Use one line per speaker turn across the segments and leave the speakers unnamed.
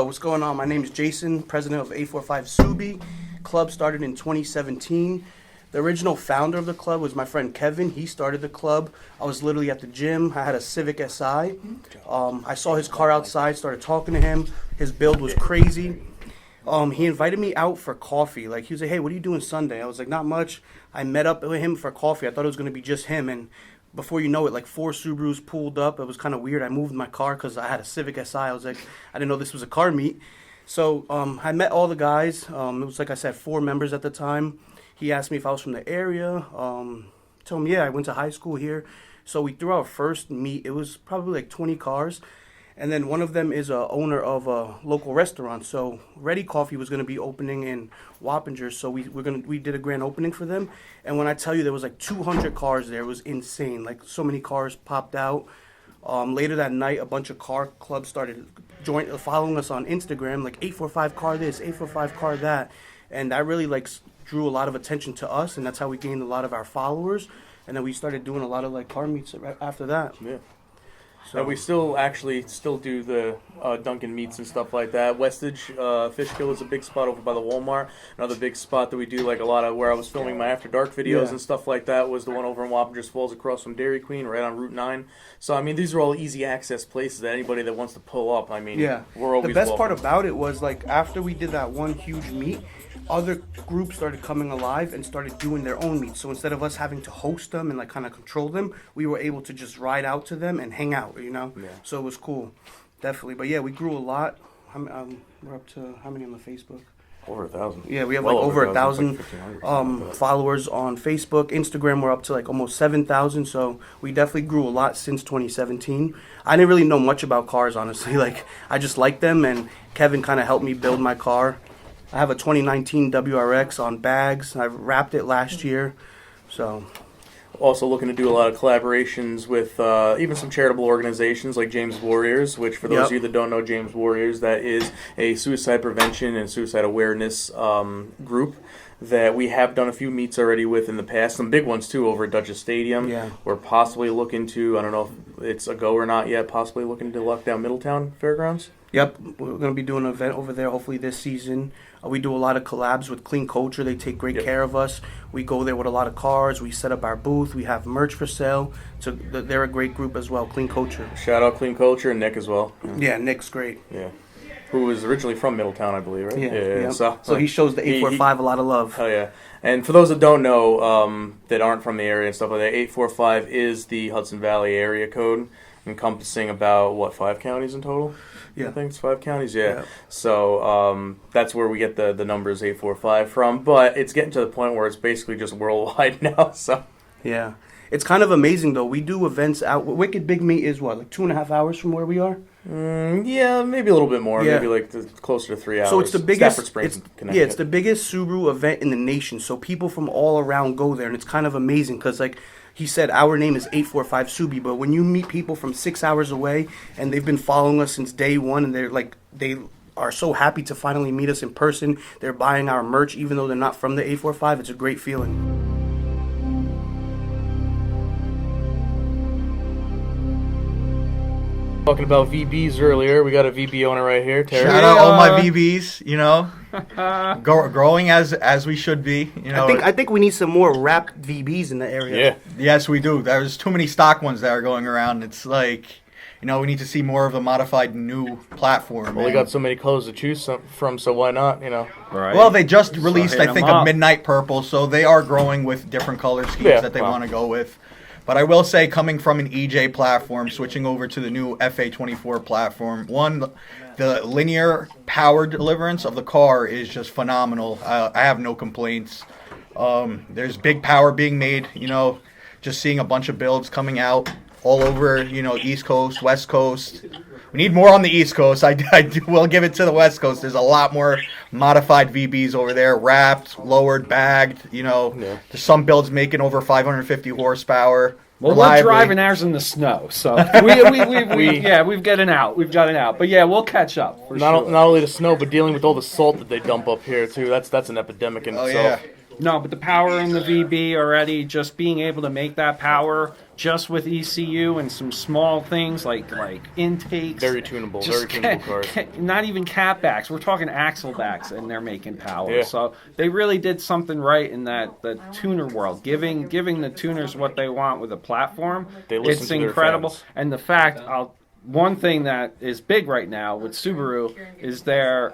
What's going on? My name is Jason, president of 845Subie. Club started in 2017. The original founder of the club was my friend Kevin. He started the club. I was literally at the gym. I had a Civic Si. I saw his car outside, started talking to him. His build was crazy. He invited me out for coffee. Like, he was like, hey, what are you doing Sunday? I was like, not much. I met up with him for coffee. I thought it was going to be just him. And before you know it, like 4 Subarus pulled up. It was kind of weird. I moved my car because I had a Civic Si. I was like, I didn't know this was a car meet. So I met all the guys. It was, like I said, 4 members at the time. He asked me if I was from the area. Told him, yeah, I went to high school here. So we threw our first meet. It was probably like 20 cars. And then one of them is a owner of a local restaurant. So Ready Coffee was going to be opening in Wappinger. So we did a grand opening for them. And when I tell you there was like 200 cars there, it was insane. Like, so many cars popped out. Later that night, a bunch of car clubs started following us on Instagram, like 845 car this, 845 car that. And that really like drew a lot of attention to us, and that's how we gained a lot of our followers. And then we started doing a lot of like car meets after that.
Yeah. So and we still do the Dunkin' meets and stuff like that. Westage Fishkill is a big spot over by the Walmart. Another big spot that we do like a lot of, where I was filming my After Dark videos and stuff like that, was the one over in Wappinger Falls across from Dairy Queen, right on Route 9. So I mean, these are all easy access places that anybody that wants to pull up. I mean, we're always
the best
welcome.
part about it was, like, after we did that one huge meet, other groups started coming alive and started doing their own meets. So instead of us having to host them and like kind of control them, we were able to just ride out to them and hang out, you know? Yeah. So it was cool, definitely. But yeah, we grew a lot. We're up to, how many on the Facebook?
Over 1,000.
Yeah, we have like over 1,000 followers on Facebook. Instagram, we're up to like almost 7,000. So we definitely grew a lot since 2017. I didn't really know much about cars, honestly. Like, I just liked them, and Kevin kind of helped me build my car. I have a 2019 WRX on bags. I wrapped it last year, so.
Also looking to do a lot of collaborations with even some charitable organizations like James Warriors, which for those of you that don't know James Warriors, that is a suicide prevention and suicide awareness group that we have done a few meets already with in the past. Some big ones, too, over at Dutchess Stadium. Yeah. We're possibly looking to, I don't know if it's a go or not yet, possibly looking to lock down Middletown Fairgrounds.
Yep, we're going to be doing an event over there hopefully this season. We do a lot of collabs with Clean Culture. They take great care of us. We go there with a lot of cars. We set up our booth. We have merch for sale. So they're a great group as well, Clean Culture.
Shout out Clean Culture and Nick as well.
Yeah, Nick's great.
Yeah. Who was originally from Middletown, I believe, right?
Yeah. So he shows the 845 a lot of love.
Oh, yeah. And for those that don't know, that aren't from the area and stuff like that, 845 is the Hudson Valley area code, encompassing about, 5 counties in total?
Yeah.
I think it's 5 counties, yeah. So that's where we get the numbers 845 from. But it's getting to the point where it's basically just worldwide now. So
yeah. It's kind of amazing, though. We do events out. Wicked Big Meet is what, like 2.5 hours from where we are?
Yeah, maybe a little bit more. Yeah. Maybe like closer to 3 hours.
So it's the biggest.
It's
the biggest Subaru event in the nation. So people from all around go there, and it's kind of amazing because, like he said, our name is 845Subie, but when you meet people from 6 hours away and they've been following us since day one, and they are so happy to finally meet us in person. They're buying our merch even though they're not from the 845. It's a great feeling.
Talking about VBs earlier, we got a VB owner right here, Tarik.
Shout out all my VBs, you know, growing as we should be. You know,
I think we need some more wrapped VBs in the area.
Yeah,
yes, we do. There's too many stock ones that are going around. It's like, you know, we need to see more of a modified new platform.
Well, we got so many colors to choose from, so why not? You know.
Right. Well, they just released, I think, a midnight purple, so they are growing with different color schemes that they want to go with. But I will say, coming from an EJ platform, switching over to the new FA24 platform, the linear power deliverance of the car is just phenomenal. I have no complaints. There's big power being made, you know, just seeing a bunch of builds coming out all over, you know, East Coast, West Coast. We need more on the East Coast. I will give it to the West Coast. There's a lot more modified VBs over there, wrapped, lowered, bagged. You know, there's some builds making over 550 horsepower.
Well, reliably. We're driving ours in the snow, so we've gotten out. We've gotten out, but yeah, we'll catch up.
Not only the snow, but dealing with all the salt that they dump up here too. That's an epidemic in itself.
Yeah.
No, but the power in the VB already, just being able to make that power just with ECU and some small things like intakes.
Very tunable cars.
Not even catbacks. We're talking axle backs, and they're making power.
Yeah.
So they really did something right in the tuner world, giving the tuners what they want with a platform. It's incredible. And the fact, one thing that is big right now with Subaru is they're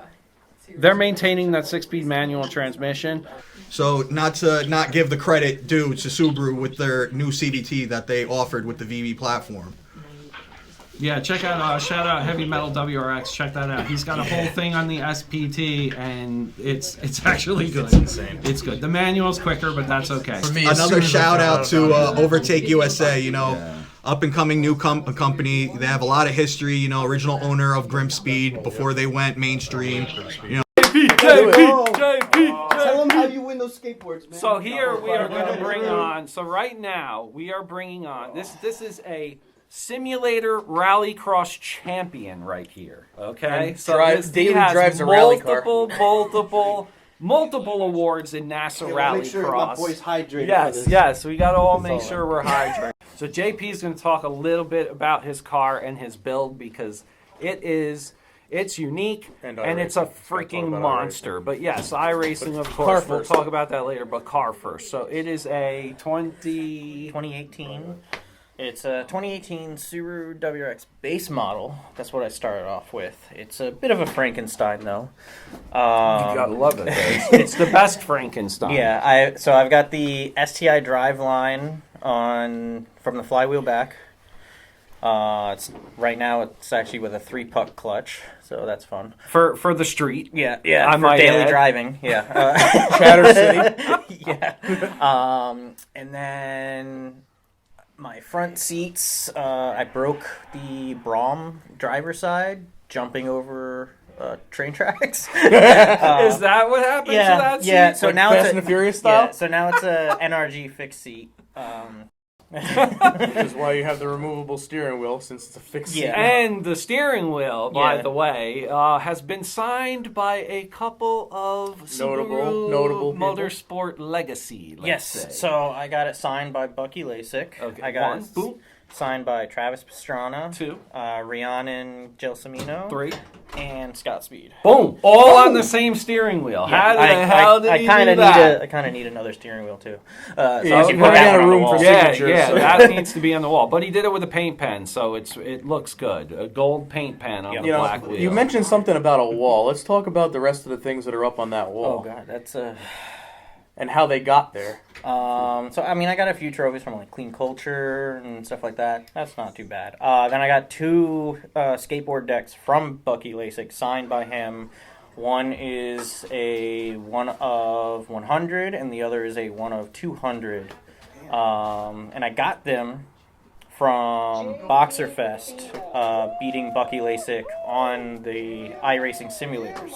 maintaining that 6-speed manual transmission.
So not give the credit due to Subaru with their new CVT that they offered with the VB platform.
Yeah, check out shout out Heavy Metal WRX. Check that out. He's got a whole thing on the SPT, and it's actually good. It's insane. It's good. The manual's quicker, but that's okay.
For me,
another shout out to Overtake USA. You know, up and coming new company. They have a lot of history. You know, original owner of Grim Speed before they went mainstream. You know.
JP. Tell them how you win those skateboards, man.
So here we are going to bring on. So right now we are bringing on this is a simulator rallycross champion right here. Okay,
so Daily drives a rally car.
Multiple awards in NASA rallycross.
Make sure my boy's hydrated.
Yes, we got to all make sure we're hydrated. So JP is going to talk a little bit about his car and his build because it's unique, and it's a freaking monster. But yes, iRacing, of course. We'll talk about that later, but car first. So it is a
2018. It's a 2018 Subaru WRX base model. That's what I started off with. It's a bit of a Frankenstein, though.
You gotta love it. It's the best Frankenstein.
Yeah, I've got the STI driveline from the flywheel back. Right now it's actually with a 3-puck clutch, so that's fun
for the street.
Yeah, for daily driving. Yeah,
Chatter City.
Yeah, and then my front seats. I broke the Brom driver's side jumping over train tracks.
Is that what happened to that seat?
Yeah. So
like
now
Fast
it's
and the Furious style.
Yeah, so now it's a NRG fixed seat.
Which is why you have the removable steering wheel, since it's a fixed seat.
And the steering wheel, by the way, has been signed by a couple of notable motorsport legacy. Let's say.
So I got it signed by Bucky Lasik.
Okay.
I got it signed by Travis Pastrana.
2.
Rhiannon Gelsomino.
3.
And Scott Speed.
Boom! All on the same steering wheel.
Yeah,
How the hell did he do that?
I kind of need another steering wheel too.
So I can put that room for signatures.
Yeah, that needs to be on the wall. But he did it with a paint pen, so it looks good. A gold paint pen on the black wheel.
You mentioned something about a wall. Let's talk about the rest of the things that are up on that wall.
Oh God, that's
and how they got there.
So I mean, I got a few trophies from like Clean Culture and stuff like that. That's not too bad. Then I got 2 skateboard decks from Bucky Lasik signed by him. One is a 1 of 100, and the other is a 1 of 200. And I got them from Boxer Fest, beating Bucky Lasik on the iRacing simulators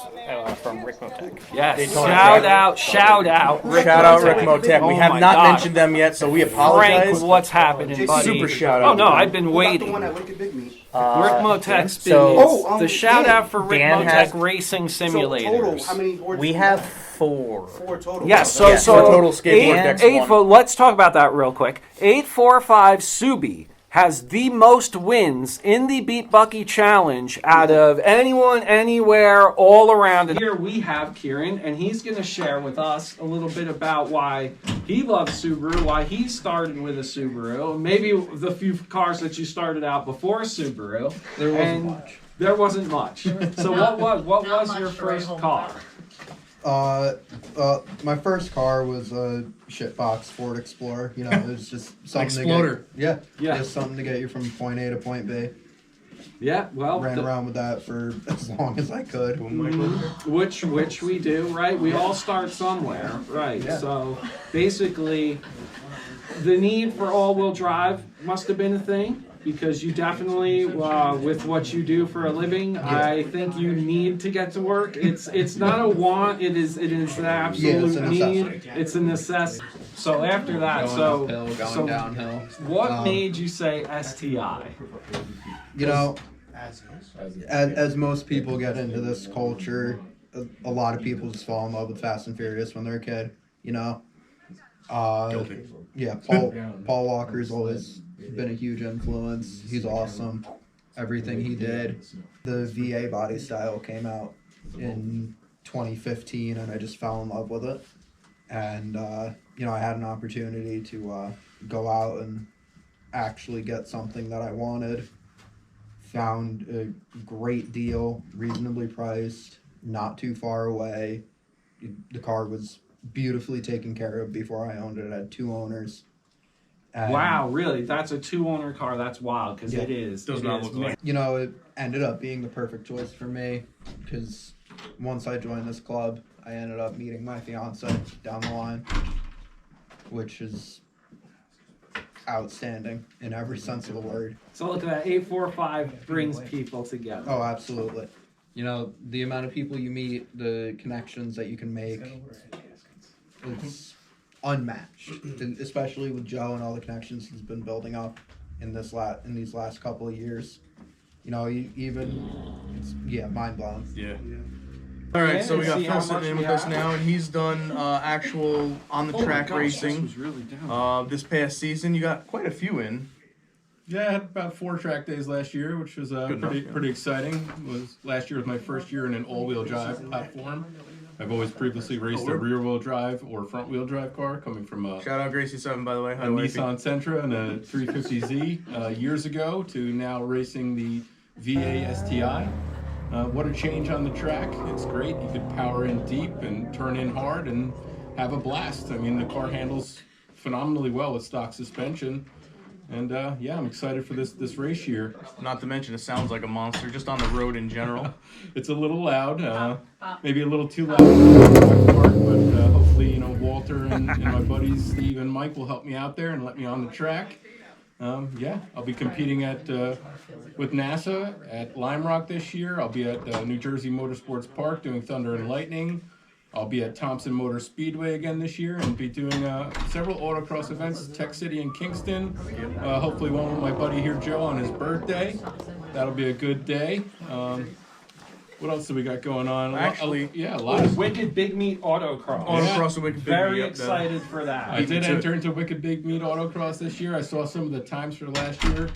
from Rick Motec.
Yes, shout out Rick
Motec. We have not mentioned them yet, so we apologize.
Frank, what's happening, buddy?
Super shout out.
Oh no, I've been waiting.
The one at Wicked Big Meat.
Rick Motec's the shout out for Rick Motec Racing Simulators.
So total, how many boards
We have 4.
4 total.
Yes, so
total skateboard decks.
Let's talk about that real quick. 845Subie has the most wins in the Beat Bucky Challenge out of anyone, anywhere, all around. And here we have Keiran, and he's going to share with us a little bit about why he loves Subaru, why he started with a Subaru, maybe the few cars that you started out before Subaru. There wasn't much. So what was your first car?
My first car was a shitbox Ford Explorer. You know, it was just something
Exploder.
just something to get you from point A to point B.
Yeah, well,
ran around with that for as long as I could.
Which we do, right? We all start somewhere, right?
Yeah.
So basically, the need for all-wheel drive must have been a thing. Because you definitely, with what you do for a living, I think you need to get to work. It's not a want; it is an absolute need. It's a necessity. So after that,
going downhill.
What made you say STI?
You know, as most people get into this culture, a lot of people just fall in love with Fast and Furious when they're a kid. you know.
Guilty.
Yeah, Paul Walker's always been a huge influence. He's awesome. Everything he did. The VA body style came out in 2015, and I just fell in love with it. And you know, I had an opportunity to go out and actually get something that I wanted. Found a great deal, reasonably priced, not too far away. The car was beautifully taken care of before I owned it. It had 2 owners. And
wow, really? That's a 2-owner car? That's wild, because it is.
Does not look like.
you know, it ended up being the perfect choice for me, because once I joined this club, I ended up meeting my fiance down the line, which is outstanding in every sense of the word.
So look at that, 845 brings people together.
Oh, absolutely. You know, the amount of people you meet, the connections that you can make, it's unmatched. And especially with Joe and all the connections he's been building up in these last couple of years. You know, it's mind blowing.
Yeah. All right, so we got Phil sitting in with us now, and he's done actual on-the-track racing.
This was really down.
This past season, you got quite a few in.
Yeah, I had about 4 track days last year, which was pretty exciting. Last year was my first year in an all-wheel drive platform. I've always previously raced a rear-wheel drive or front-wheel drive car, coming from a
Shout out Gracie 7, by the way.
a Nissan Sentra and a 350Z years ago to now racing the VA STI. What a change on the track. It's great. You could power in deep and turn in hard and have a blast. I mean, the car handles phenomenally well with stock suspension. And yeah, I'm excited for this race year.
Not to mention, it sounds like a monster just on the road in general.
It's a little loud, maybe a little too loud for my part, but hopefully, you know, Walter and my buddies Steve and Mike will help me out there and let me on the track. Yeah, I'll be competing with NASA at Lime Rock this year. I'll be at New Jersey Motorsports Park doing Thunder and Lightning. I'll be at Thompson Motor Speedway again this year and be doing several autocross events, Tech City and Kingston. Hopefully one with my buddy here, Joe, on his birthday. That'll be a good day. What else do we got going on?
Actually,
yeah, a lot of
Wicked Big Meat Autocross.
Autocross and Wicked Big
Very
Meat,
excited for that.
I did enter into Wicked Big Meat Autocross this year. I saw some of the times for last year.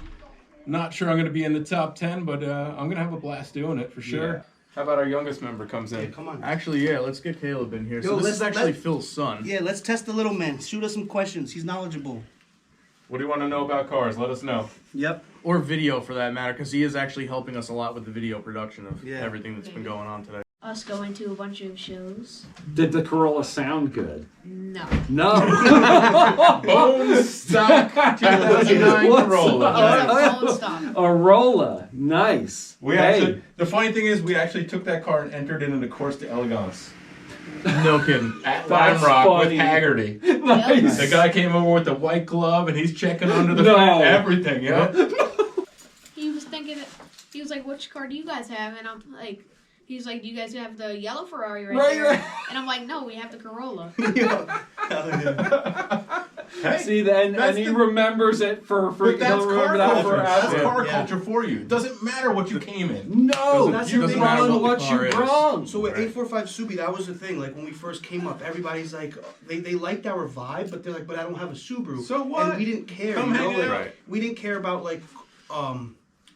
Not sure I'm going to be in the top 10, but I'm going to have a blast doing it for sure.
Yeah.
How about our youngest member comes in?
Hey, come on.
Actually, yeah, let's get Caleb in here.
Yo,
So this is actually
let-
Phil's son.
Yeah, let's test the little man. Shoot us some questions. He's knowledgeable.
What do you want to know about cars? Let us know.
Yep.
Or video, for that matter, because he is actually helping us a lot with the video production of
Yeah.
everything that's been going on today.
Us going to a bunch of shows.
Did the Corolla sound good?
No.
No.
Bone stock 2009
What's
Corolla.
It's a phone stop.
A Rolla. Nice.
We
Hey.
actually, the funny thing is, we actually took that car and entered it in the Course d'Elegance
No kidding.
at
That's
Lime Rock
funny.
with Haggerty.
Nice.
The guy came over with the white glove and he's checking under the
No.
everything. Yeah.
He was thinking, he was like, which car do you guys have? And I'm like, he's like, do you guys have the yellow Ferrari right there?
Right.
And I'm like, no, we have the Corolla.
Hey,
See, then and he remembers it for
but that's
he'll remember
car
that
culture. That's
forever.
car
Yeah.
culture for you. It doesn't matter what you came in.
No,
Doesn't-
that's
you
the
doesn't
thing
matter
on
what
what
the
you
car is.
brought.
So with 845Subie, that was the thing. Like when we first came up, everybody's like, they liked our vibe, but they're like, but I don't have a Subaru.
So what?
And we didn't care.
Come
you know?
hang
Like,
out.
Right.
we didn't care about like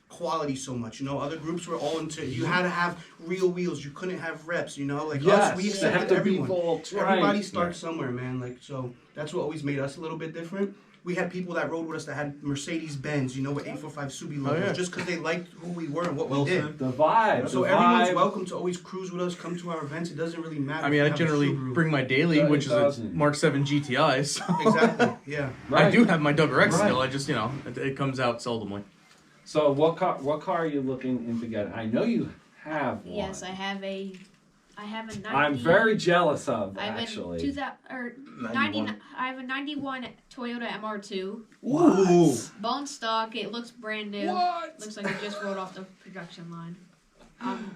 quality so much. You know, other groups were all into. You had to have real wheels. You couldn't have reps. You know, like
Yes,
us, we
they
accepted
have to be
everyone.
vaults, right.
Everybody starts somewhere, man. Like so, that's what always made us a little bit different. We had people that rode with us that had Mercedes Benz, you know, with 845Subie logos,
yeah.
just because they liked who we were and what we did.
The vibe.
So
the
everyone's
vibe.
welcome to always cruise with us, come to our events. It doesn't really matter.
I mean,
if
I
you have a
generally
Subaru.
bring my daily,
It
which is a
doesn't.
Mark 7 GTI. So
Exactly. Yeah.
I
Right.
do have my Double X
Right.
still. I just, you know, it comes out seldomly.
So what car are you looking into getting? I know you have one.
Yes, I have a 90.
I'm very jealous of
I have
actually.
a 2000 or 90. I have a 91 Toyota MR2,
Ooh.
bone stock. It looks brand new.
What?
Looks like it just rolled off the production line. I'm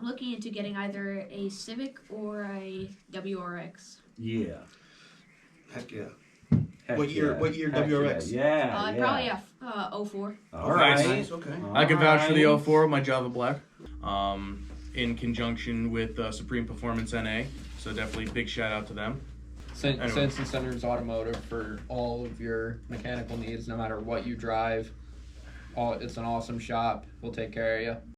looking into getting either a Civic or a WRX.
Yeah.
Heck yeah.
Heck
What year-
yeah.
what year
Heck
WRX?
Yeah. Yeah.
Probably a 04.
All right.
Nice. Okay.
I can vouch for the
All
04, my Java Black, in conjunction with Supreme Performance NA. So definitely big shout out to them.
Simpson Centers Automotive for all of your mechanical needs, no matter what you drive. It's an awesome shop. We'll take care of you.